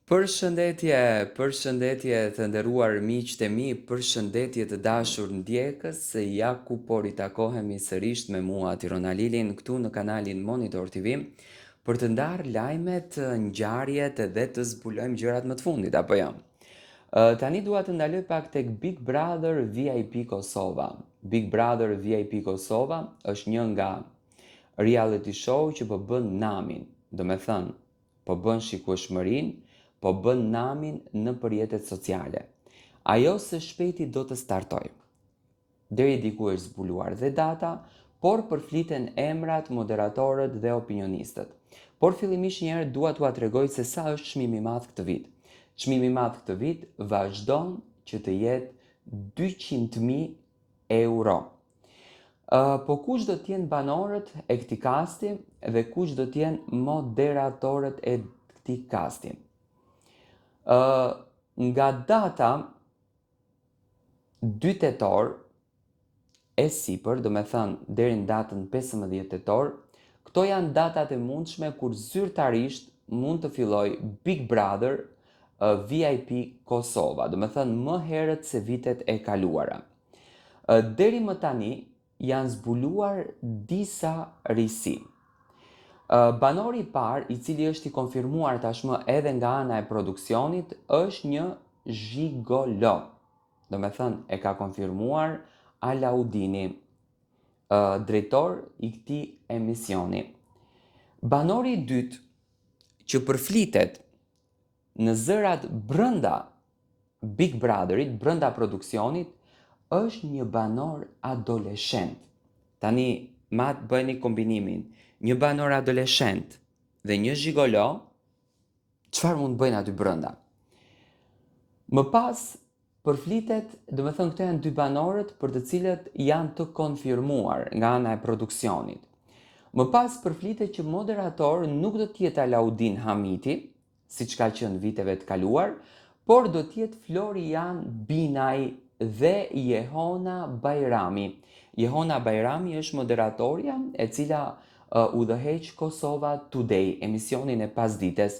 Përshëndetje të nderuar miqtë e mi, përshëndetje të dashur ndjekës, ja ku po ritakohemi sërish me mua Tirona Lilin këtu në kanalin Monitor TV për të ndarë lajmet, ngjarjet dhe të zbulojmë gjërat më të fundit, apo jo? Tani dua të ndaloj pak tek Big Brother VIP Kosova. Big Brother VIP Kosova është një nga reality show që po bën namin, do me thënë, po bën shikueshmërinë, po bën namin në përjetet sociale. Ajo së shpejti do të startoj. Deri diku është zbuluar dhe data, por përfliten emrat, moderatorët dhe opinionistët. Por fillimisht një herë dua t'ua tregoj se sa është çmimi i madh këtë vit. Çmimi i madh këtë vit vazhdon që të jetë 200.000 euro. Po kush do t'jenë banorët e këtij kasti dhe kush do t'jenë moderatorët e këtij kasti? Nga data 2 tetor e sipër, do me thënë deri në datën 15 tetor, këto janë datat e mundshme kur zyrtarisht mund të filloj Big Brother VIP Kosova, do me thënë më herët se vitet e kaluara. Deri më tani janë zbuluar disa risi. Banori i parë, i cili është i konfirmuar tashmë edhe nga ana e produksionit, është një zhigolo. Do me thënë, e ka konfirmuar Alaudini, drejtor i këtij emisioni. Banori i dytë, që përflitet në zërat brenda Big Brotherit, brenda produksionit, është një banor adoleshent. Tani, ma të bëni kombinimin, një banor adoleshent dhe një zhigolo, çfarë mund të bëjnë aty brenda? Më pas përflitet, do me thënë këto janë dy banorët për të cilët janë të konfirmuar nga ana e produksionit. Më pas përflitet që moderator nuk do t'jetë Alaudin Hamiti, siç ka qenë viteve të kaluar, por do t'jetë Florian Binaj dhe Jehona Bajrami. Jehona Bajrami është moderatorja e cila udhëheq Kosova Today, emisionin e pasdites.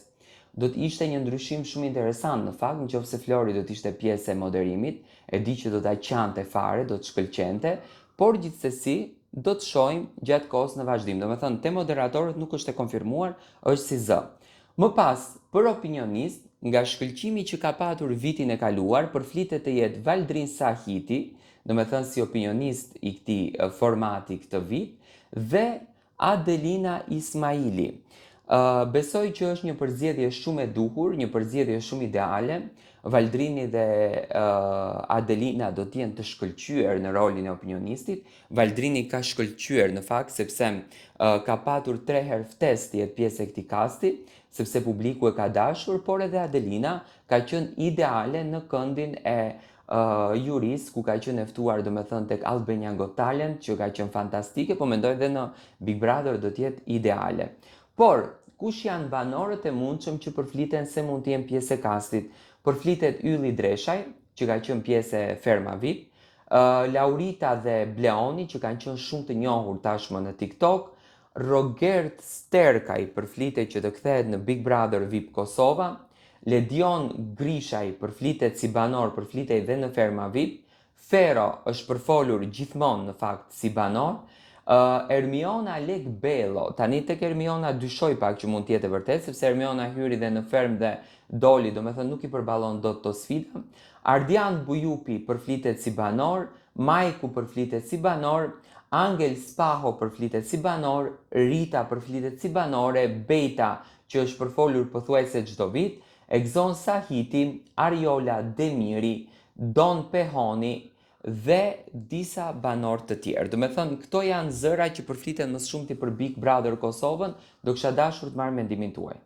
Do të ishte një ndryshim shumë interesant në fakt, nëse Flori do të ishte pjesë e moderimit, e di që do ta qante fare, do të shkëlqente, por gjithsesi do të shohim gjatë kohës në vazhdim. Do me thënë, te moderatorët nuk është e konfirmuar, është si zë. Më pas, për opinionist, nga shkëlqimi që ka patur vitin e kaluar, përflitet të jetë Valdrin Sahiti, do me thënë si opinionist i këtij formati këtë vit, dhe Adelina Ismaili. Besoj që është një përzgjedhje shumë e duhur, një përzgjedhje shumë ideale. Valdrini dhe Adelina do t'jenë të shkëlqyer në rolin e opinionistit. Valdrini ka shkëlqyer në fakt sepse ka patur 3 herë ftesë të jetë pjesë e këtij kasti, sepse publiku e ka dashur, por edhe Adelina ka qenë ideale në këndin e juris, ku ka qenë e ftuar, do me thënë, tek Albania Got Talent, që ka qenë fantastike, po mendoj dhe në Big Brother do t'jetë ideale. Por, kush janë banorët e mundshëm që përfliten se mund të jenë pjesë e kastit? Përflitet Ylli Dreshaj, që ka qenë pjesë e Ferma VIP, Laurita dhe Bleoni, që kanë qenë shumë të njohur tashmë në TikTok, Rogert Sterkaj përflitet që të kthehet në Big Brother VIP Kosova, Ledion Grishaj përflitet si banor, përflitet dhe në Ferma VIP, Fero është përfolur gjithmonë në fakt si banor, Ermiona Lek Bello, tani tek Ermiona dyshoj pak që mund t'jetë e vërtet, sepse Ermiona hyri dhe në ferm dhe doli, do me thënë nuk i përballon dot to sfida. Ardian Bujupi përflitet si banor, Majku përflitet si banor, Angel Spaho përflitet si banor, Rita përflitet si banore, Beta që është përfolur pothuajse çdo vit, Exon Sahiti, Ariola Demiri, Don Pehoni dhe disa banor të tjerë. Do me thënë, këto janë zëra që përfliten më shumë për Big Brother Kosovën, do kisha dashur të marr mendimin tuaj.